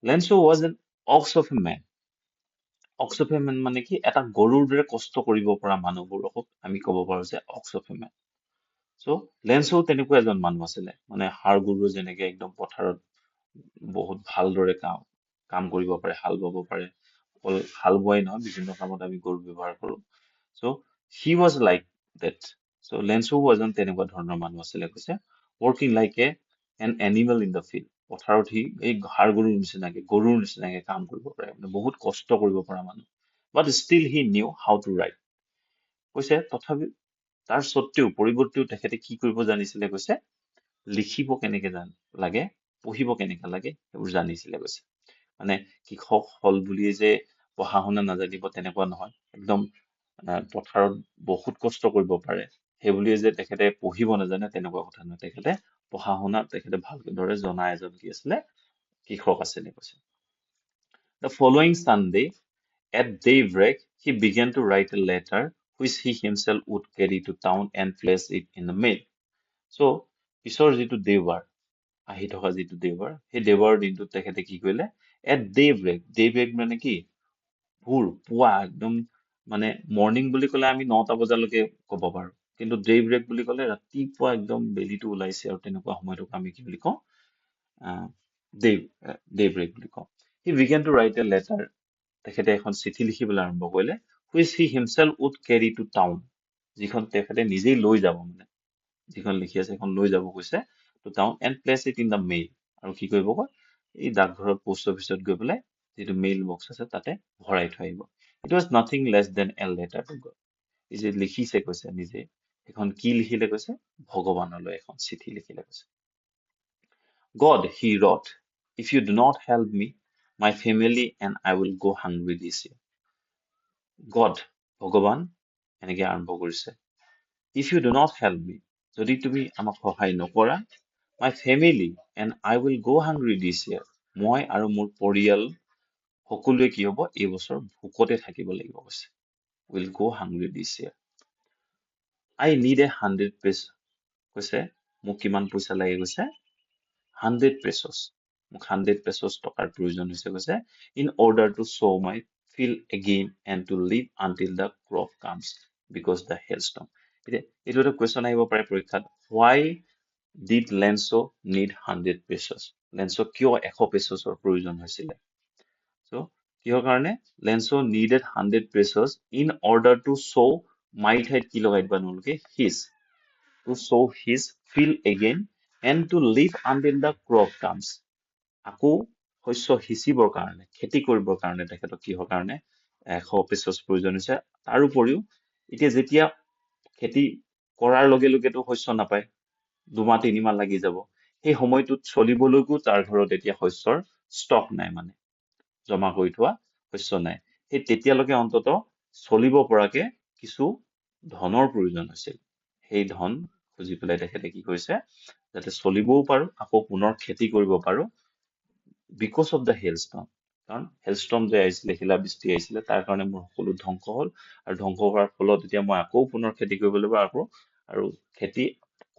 Lenso was an ox of a man. Ox of a man মানে কি এটা গৰুৰ দৰে কষ্ট কৰিব পৰা মানুহবোৰক আমি ক'ব পাৰো যে ox of a man. So লেন্সো তেনেকুৱা এজন মানুহ আছিলে মানে হাড় গৰু যেনেকে একদম পথাৰত বহুত ভালদৰে কাম কৰিব পাৰে হাল বাব পাৰে অকল হাল বোৱাই নহয় বিভিন্ন কামত আমি গৰু ব্যৱহাৰ কৰো so he was like that so লেন্সো এজন তেনেকুৱা ধৰণৰ মানুহ আছিলে কৈছে working like an animal in the field পথাৰত সি এই হাড় গৰুৰ নিচিনাকে কাম কৰিব পাৰে মানে বহুত কষ্ট কৰিব পৰা মানুহ but still he knew how to write কৈছে তথাপি তাৰ সত্ত্বেও পৰিৱৰ্তেও তেখেতে কি কৰিব জানিছিলে কৈছে লিখিব কেনেকে লাগে পঢ়িব কেনেকে লাগে সেইবোৰ জানিছিলে কৈছে মানে কৃষক হল বুলিয়ে যে পঢ়া শুনা নাজানিব তেনেকুৱা নহয় একদম পথাৰত বহুত কষ্ট কৰিব পাৰে সেই বুলিয়ে যে তেখেতে পঢ়িব নাজানে তেনেকুৱা কথা নহয় তেখেতে পঢ়া শুনা তেখেতে ভালদৰে জনা এজন কি আছিলে কৃষক আছিলে কৈছে The following Sunday at daybreak he began to write a letter which he himself would carry to town and place it in the mail so পিছৰ যিটো দেওবাৰ আহি থকা যিটো দেওবাৰ সেই দেওবাৰৰ দিনটোত তেখেতে কি কৰিলে এট ডে ব্ৰেক মানে কি ভোৰ পুৱা একদম মানে মৰ্ণিং বুলি ক'লে আমি 9টা বজালৈকে ক'ব পাৰো কিন্তু ডে ব্ৰেক বুলি ক'লে ৰাতিপুৱা একদম বেলিটো ওলাইছে আৰু তেনেকুৱা সময়টোক আমি কি বুলি কওঁ ডে ব্ৰেক বুলি কওঁ he began to write a letter তেখেতে এখন চিঠি লিখিবলৈ আৰম্ভ কৰিলে which he himself would carry to town যিখন তেখেতে নিজেই লৈ যাব মানে যিখন লিখি আছে সেইখন লৈ যাব কৈছে to town and place it in the mail আৰু কি কৰিব কয় এই ডাকঘৰত পোষ্ট অফিচত গৈ পেলাই যিটো মেইল বক্স আছে তাতে ভৰাই থৈ আহিব it was nothing less than a letter to God এই যে লিখিছে কৈছে নিজে এখন কি লিখিলে কৈছে ভগৱানলৈ এখন চিঠি লিখিলে কৈছে God, he wrote, if you do not help me, my family and I will go hungry this year. God, ভগৱান এনেকে আৰম্ভ কৰিছে if you do not help me যদি তুমি আমাক সহায় নকৰা my family and I will go hungry this year মই আৰু মোৰ পৰিয়াল সকলোৱে কি হ'ব এই বছৰ ভোকতে থাকিব লাগিব কৈছে will go hungry this year I need 100 pesos কৈছে মোক কিমান পইচা লাগে কৈছে 100 pesos মোক 100 pesos টকাৰ প্ৰয়োজন হৈছে কৈছে in order to sow my field again and to live until the crop comes because the hailstorm এইটো এটা কুৱেশ্যন আহিব পাৰে পৰীক্ষাত why did Lenso need 100 pesos Lenso কিয় 100 পেছৰ প্ৰয়োজন হৈছিলে so কিহৰ কাৰণে Lenso needed 100 pesos in order to sow my ঠাইত কি লগাই দিবা তোমালোকে his to sow his field again and to live until the crop comes আকৌ শস্য সিঁচিবৰ কাৰণে খেতি কৰিবৰ কাৰণে তেখেতক কিহৰ কাৰণে 100 পেছৰ প্ৰয়োজন হৈছে তাৰ উপৰিও এতিয়া যেতিয়া খেতি কৰাৰ লগে লগেতো শস্য নাপায় 2-3 মাহ লাগি যাব সেই সময়টোত চলিবলৈকো তাৰ ঘৰত এতিয়া শস্যৰ ষ্টক নাই মানে জমা কৰি থোৱা শস্য নাই সেই তেতিয়ালৈকে অন্তত চলিব পৰাকে কিছু ধনৰ প্ৰয়োজন হৈছিল সেই ধন খুজি পেলাই তেখেতে কি কৰিছে যাতে চলিবও পাৰো আকৌ পুনৰ খেতি কৰিব পাৰো because of the hailstorm কাৰণ hailstorm যে আহিছিলে শিলাবৃষ্টি আহিছিলে তাৰ কাৰণে মোৰ সকলো ধ্বংস হ'ল আৰু ধ্বংস হোৱাৰ ফলত এতিয়া মই আকৌ পুনৰ খেতি কৰিব লাগিব আৰু খেতি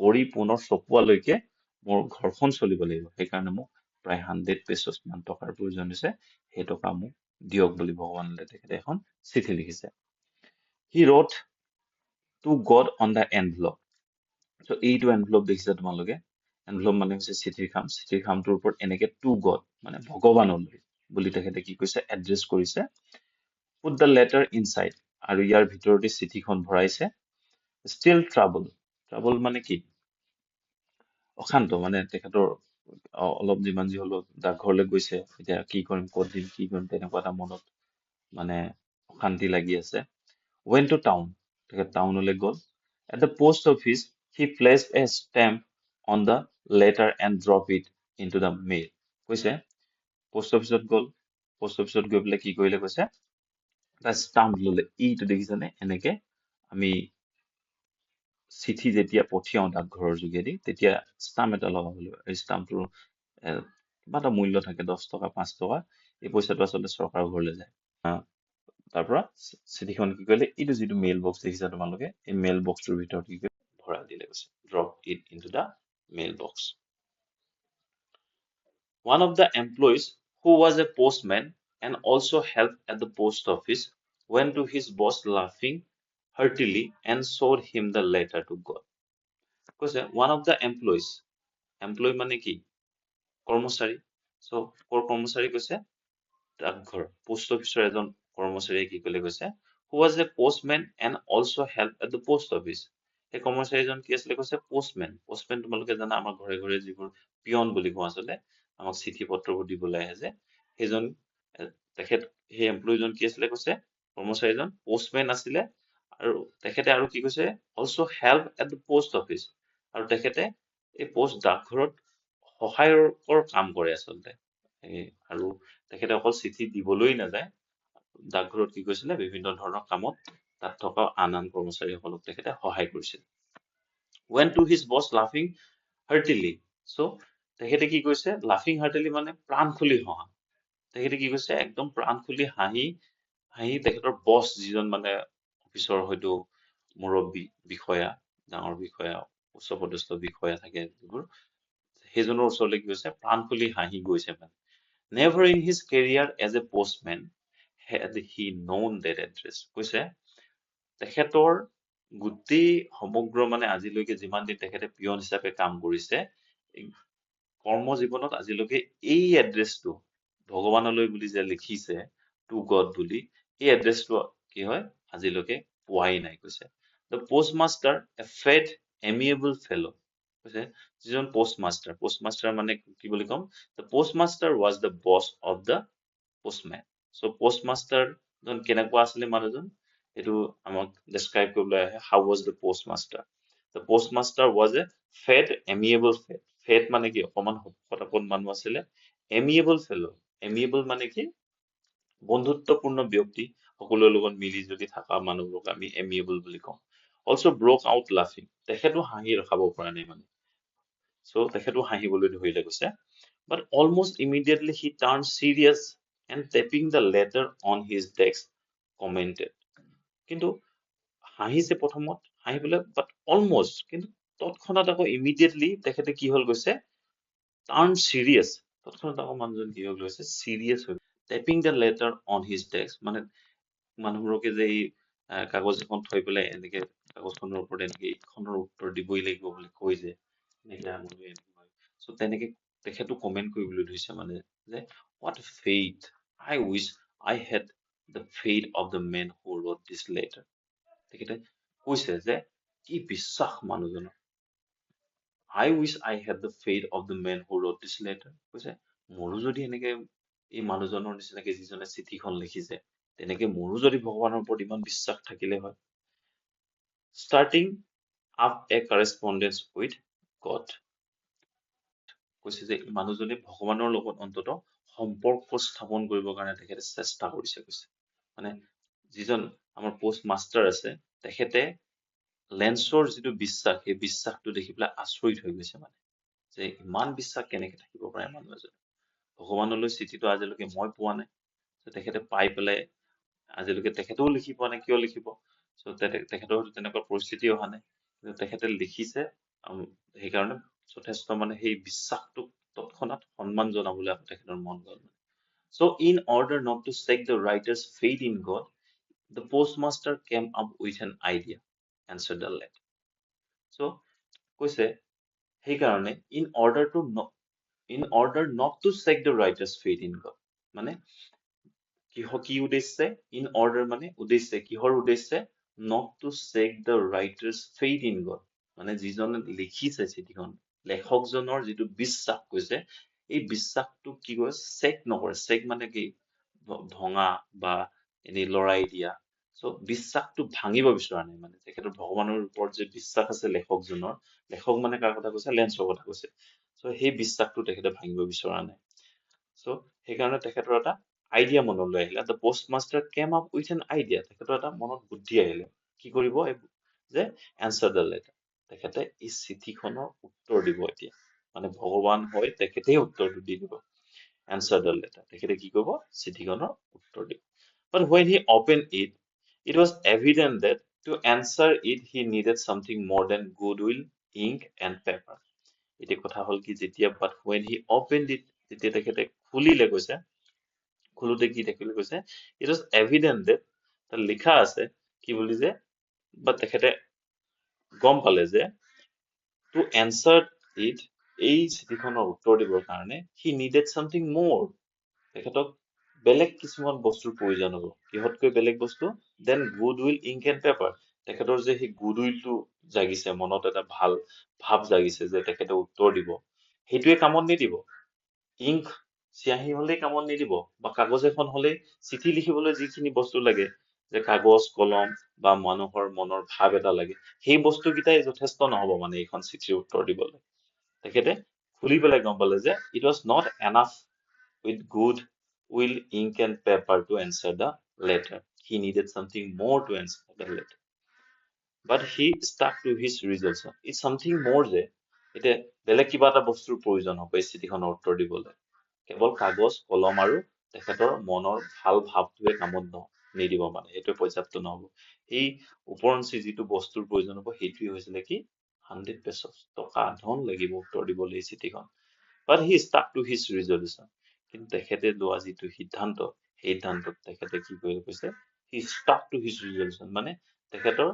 কৰি পুনৰ চপোৱালৈকে মোৰ ঘৰখন চলিব লাগিব সেইকাৰণে মোক প্ৰায় 100 পেছছ মান টকাৰ প্ৰয়োজন হৈছে সেই টকা মোক দিয়ক বুলি ভগৱানলৈ তেখেতে এখন চিঠি লিখিছে he wrote to God on the envelope so এইটো envelope দেখিছে তোমালোকে envelope মানে হৈছে চিঠিৰ খামটোৰ ওপৰত এনেকে to God মানে ভগৱানলৈ বুলি তেখেতে কি কৈছে এড্ৰেছ কৰিছে put the letter inside আৰু ইয়াৰ ভিতৰতে চিঠিখন ভৰাইছে still trouble মানে কি অশান্ত মানে তেখেতৰ অলপ যিমান যি হলো ডাকঘৰলৈ গৈছে এতিয়া কি কৰিম ক'ত দিম কি কৰিম তেনেকুৱা এটা মনত মানে অশান্তি লাগি আছে went to town তেখেত টাউনলৈ গ'ল at the post office he placed a stamp on the letter and dropped it into the mail কৈছে পোষ্ট অফিচত গ'ল পোষ্ট অফিচত গৈ পেলাই কি কৰিলে কৈছে এটা ষ্টাম্প ললে এইটো দেখিছানে এনেকে আমি চিঠি যেতিয়া পঠিয়াও ডাকঘৰৰ যোগেদি তেতিয়া ষ্টাম্প এটা লগাব লাগিব এই ষ্টাম্পটোৰ কিবা এটা মূল্য থাকে 10 টকা 5 টকা এই পইচাটো আচলতে চৰকাৰৰ ঘৰলৈ যায় তাৰ পৰা চিঠিখন কি কৰিলে এইটো যিটো মেইল বক্স দেখিছা তোমালোকে এই মেইল বক্সটোৰ ভিতৰত কি কৰিলে ভৰাই দিলে কৈছে drop it into the mail box one of the employees who was a postman and also helped at the post office, went to his boss laughing heartily and showed him the letter to God. কৈছে one of the employees, employee মানে কি কৰ্মচাৰী, so কৰ্মচাৰী কৈছে ডাকঘৰ post অফিচৰ এজন কৰ্মচাৰীয়ে কি কলে কৈছে who was a postman and also helped at the post office, সেই কৰ্মচাৰীজন কি আছিলে কৈছে postman তোমালোকে জানা আমাৰ ঘৰে ঘৰে যিবোৰ পিয়ন বুলি কোৱা আছিলে আমাক চিঠি পত্ৰবোৰ দিবলৈ আহে যে সেইজন তেখেত সেই এমপ্লয়ীজন কি আছিলে কৈছে কৰ্মচাৰীজন postman আছিলে আৰু তেখেতে আৰু কি কৈছে also help at the post office আৰু তেখেতে এই পোষ্ট ডাকঘৰত সহায়কৰ কাম কৰে আচলতে আৰু তেখেতে অকল চিঠি দিবলৈ নাযায় ডাকঘৰত কি কৰিছিলে বিভিন্ন ধৰণৰ কামত তাত থকা আন আন কৰ্মচাৰীসকলক তেখেতে সহায় কৰিছিল went to his boss laughing heartily, so তেখেতে কি কৈছে laughing heartily মানে প্ৰাণ খুলি হহা তেখেতে কি কৈছে একদম প্ৰাণ খুলি হাঁহি হাঁহি তেখেতৰ বছ যিজন মানে অফিচৰ হয়তো মুৰব্বী বিষয়া ডাঙৰ বিষয়া উচ্চপদস্থ বিষয়া থাকে যিবোৰ সেইজনৰ ওচৰলৈ কি কৈছে প্ৰাণ খুলি হাঁহি গৈছে মানে never in his career as a postman had he known that address, কৈছে তেখেতৰ গোটেই সমগ্ৰ মানে আজিলৈকে যিমান দিন তেখেতে পিয়ন হিচাপে কাম কৰিছে কৰ্ম জীৱনত আজিলৈকে এই এড্ৰেছটো ভগৱানলৈ বুলি যে লিখিছে টু গড বুলি এই এড্ৰেছটো কি হয় আজিলৈকে পোৱাই নাই কৈছে the postmaster a fat amiable fellow, কৈছে যিজন postmaster মানে কি বুলি কম the postmaster was the boss of the postman, so postmaster জন কেনেকুৱা আছিলে মানুহজন এইটো আমাক describe কৰিবলৈ আহে how was the postmaster was a fat amiable fat মানে কি অকমান শকত মানুহ আছিলে amiable fellow, amiable মানে কি বন্ধুত্বপূৰ্ণ ব্যক্তি সকলোৰে লগত মিলি জুলি থকা মানুহবোৰক আমি amiable বুলি কওঁ also broke out laughing, তেখেতো হাঁহি ৰখাব পৰা নাই মানে so তেখেতো হাঁহিবলৈ ধৰিলে কৈছে but almost immediately he turned serious and tapping the letter on his desk commented, কিন্তু হাঁহিছে প্ৰথমত হাঁহি পেলাই but almost কিন্তু তৎক্ষণাত আকৌ immediately তেখেতে কি হল গৈছে turn serious, তৎক্ষণাত আকৌ মানুহজন কি হল গৈছে serious হৈ tapping the letter on his desk মানে মানুহবোৰকে যে এই কাগজ এখন থৈ পেলাই এনেকে কাগজখনৰ ওপৰত এনেকে এইখনৰ উত্তৰ দিবই লাগিব বুলি কৈ যে এনেকে so তেনেকে তেখেতো কমেন্ট কৰিবলৈ ধৰিছে মানে যে what faith, I wish I had the faith of the man who wrote this letter, তেখেতে কৈছে যে কি বিশ্বাস মানুহজনৰ I wish I had the faith of the man who wrote this letter, কৈছে মোৰো যদি এনেকে এই মানুহজনৰ নিচিনাকে যিজনে চিঠিখন লিখিছে তেনেকে মোৰো যদি ভগৱানৰ ওপৰত ইমান বিশ্বাস থাকিলে হয় starting up a correspondence with God, কৈছে যে মানুহজনে ভগৱানৰ লগত অন্তত সম্পৰ্ক স্থাপন কৰিবৰ কাৰণে তেখেতে চেষ্টা কৰিছে কৈছে মানে যিজন আমাৰ পোষ্ট মাষ্টাৰ আছে তেখেতে লেন্সৰ যিটো বিশ্বাস সেই বিশ্বাসটো দেখি পেলাই আচৰিত হৈ গৈছে মানে যে ইমান বিশ্বাস কেনেকে থাকিব পাৰে মানুহ এজন ভগৱানলৈ চিঠিটো আজিলৈকে মই পোৱা নাই তেখেতে পাই পেলাই আজিলৈকে তেখেতেও লিখি পোৱা নাই কিয় লিখিব so তেখেতৰ তেনেকুৱা পৰিস্থিতি অহা নাই কিন্তু তেখেতে লিখিছে সেইকাৰণে যথেষ্ট মানে সেই বিশ্বাসটোক তৎক্ষণাত সন্মান জনাবলৈ তেখেতৰ মন গল so in order not to shake the writer's faith in God, the postmaster came up with an idea, answered the letter, so কৈছে সেইকাৰণে in order not to shake the writer's faith in God, মানে কি উদ্দেশ্যে in order মানে উদ্দেশ্যে কিহৰ উদ্দেশ্যে not to shake the writer's faith in God, মানে যিজনে লিখিছে চিঠিখন লেখকজনৰ যিটো বিশ্বাস কৈছে এই বিশ্বাসটো কি কৰে চেক নকৰে চেক মানে কি ভঙা বা এনে লৰাই দিয়া so বিশ্বাসটো ভাঙিব বিচৰা নাই মানে তেখেতৰ ভগৱানৰ ওপৰত যে বিশ্বাস আছে লেখকজনৰ লেখক মানে কাৰ কথা কৈছে লেন্সৰ কথা কৈছে so সেই বিশ্বাসটো তেখেতে ভাঙিব বিচৰা নাই so সেইকাৰণে তেখেতৰ এটা আইডিয়া মনলৈ আহিলে the postmaster came up with an idea, তেখেতৰ এটা মনত বুদ্ধি আহিলে কি কৰিব যে answer the letter, তেখেতে এই চিঠিখনৰ উত্তৰ দিব এতিয়া মানে ভগৱান হয় তেখেতেই উত্তৰটো দি দিব answer the letter, তেখেতে কি কৰিব চিঠিখনৰ উত্তৰ দিব but when he opened it, it was evident that to answer it he needed something more than goodwill, ink and paper, এতিয়া কথা হল কি যেতিয়া but when he opened it যেতিয়া তেখেতে খুলিলে কৈছে খোলোতে কি দেখিবলৈ কৈছে ইট ৱাজ এভিডেণ্ট ডেট তাত লিখা আছে কি বুলি যে বা তেখেতে গম পালে যে টু এনচাৰ ইট এই চিঠিখনৰ উত্তৰ দিবৰ কাৰণে হি নিডেড চামথিং মোৰ তেখেতক বেলেগ কিছুমান বস্তুৰ প্ৰয়োজন হ'ব কিহতকৈ বেলেগ বস্তু than good will ink and paper তেখেতৰ যে সেই গুড উইলটো জাগিছে মনত এটা ভাল ভাৱ জাগিছে যে তেখেতে উত্তৰ দিব সেইটোৱে কামত নিদিব ইংক চিয়াহী হলেই কামত নিদিব বা কাগজ এখন হলেই চিঠি লিখিবলৈ যিখিনি বস্তু লাগে যে কাগজ কলম বা মানুহৰ মনৰ ভাৱ এটা লাগে সেই বস্তুকেইটাই যথেষ্ট নহব মানে এইখন চিঠিৰ উত্তৰ দিবলৈ তেখেতে খুলি পেলাই গম পালে যে it was not enough with good will, ink and paper to answer the letter. He needed something more to answer the letter. But he stuck to his resolution. It's something more যে এতিয়া বেলেগ কিবা এটা বস্তুৰ প্ৰয়োজন হ'ব এই চিঠিখনৰ উত্তৰ দিবলৈ কেৱল কাগজ কলম আৰু তেখেতৰ মনৰ ভাল ভাৱটোৱে কামত নিদিব মানে সেইটোৱে পৰ্যাপ্ত নহব সেই ওপৰঞ্চি যিটো বস্তুৰ প্ৰয়োজন হ'ব সেইটোৱে হৈছিলে কি 100 পেচছ টকা ধন লাগিব উত্তৰ দিবলৈ এই চিঠিখন But he stuck to his resolution. কিন্তু তেখেতে লোৱা যিটো সিদ্ধান্ত সেই সিদ্ধান্তত তেখেতে কি কৰিব কৈছে he stuck to his resolution মানে তেখেতৰ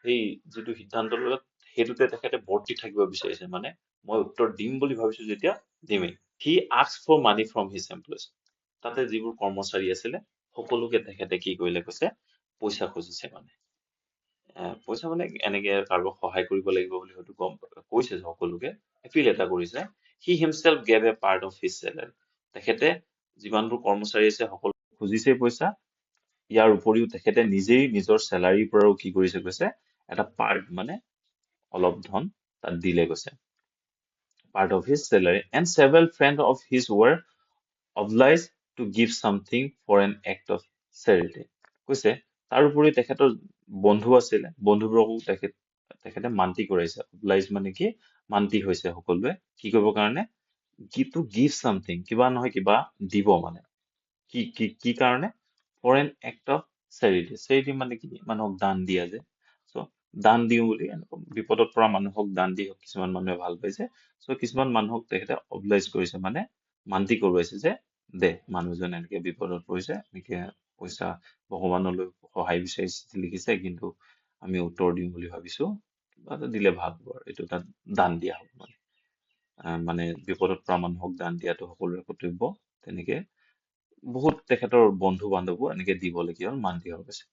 সেই যিটো সিদ্ধান্ত ল'লে সেইটোতে তেখেতে বৰ্তি থাকিব বিচাৰিছে মানে মই উত্তৰ দিম বুলি ভাবিছো যেতিয়া দিমেই he asked for money from his employees তাতে যিবোৰ কৰ্মচাৰী আছিলে সকলোকে তেখেতে কি কৰিলে কৈছে পইচা খুজিছে মানে পইচা মানে এনেকে কাৰোবাক সহায় কৰিব লাগিব বুলি হয়তো গম কৈছে সকলোকে এপিল এটা কৰিছে he himself gave a part of his salary তেখেতে যিমানবোৰ কৰ্মচাৰী আছে সকলো খুজিছে পইচা ইয়াৰ উপৰিও তেখেতে নিজেই নিজৰ চেলাৰীৰ পৰাও কি কৰিছে কৈছে এটা পাৰ্ট মানে অলপ ধন তাত দিলে গৈছে part of his salary and several friends of his were obliged to give something for an act of charity কৈছে তাৰ উপৰি তেখেতৰ বন্ধু আছিলে বন্ধুবোৰকো তেখেতে মান্তি কৰাইছে obliged মানে কি মান্তি হৈছে সকলোৱে কি কৰিবৰ কাৰণে to give something কিবা নহয় কিবা দিব মানে কি কাৰণে for an act of charity মানে কি মানুহক দান দিয়া যে so দান দিও বুলি বিপদত পৰা মানুহক দান দি কিছুমান মানুহে ভাল পাইছে so কিছুমান মানুহক তেখেতে oblige কৰিছে মানে মান্তি কৰোৱাইছে যে দে মানুহজন এনেকে বিপদত পৰিছে এনেকে পইচা ভগৱানলৈ সহায় বিচাৰি চিঠি লিখিছে কিন্তু আমি উত্তৰ দিম বুলি ভাবিছো কিবা এটা দিলে ভাল হ'ব আৰু এইটো তাত দান দিয়া হ'ব মানে বিপদত পৰা মানুহক দান দিয়াটো সকলোৰে কৰ্তব্য তেনেকে বহুত তেখেতৰ বন্ধু বান্ধৱো এনেকে দিবলগীয়া হ'ল মান্তি হৈ গৈছে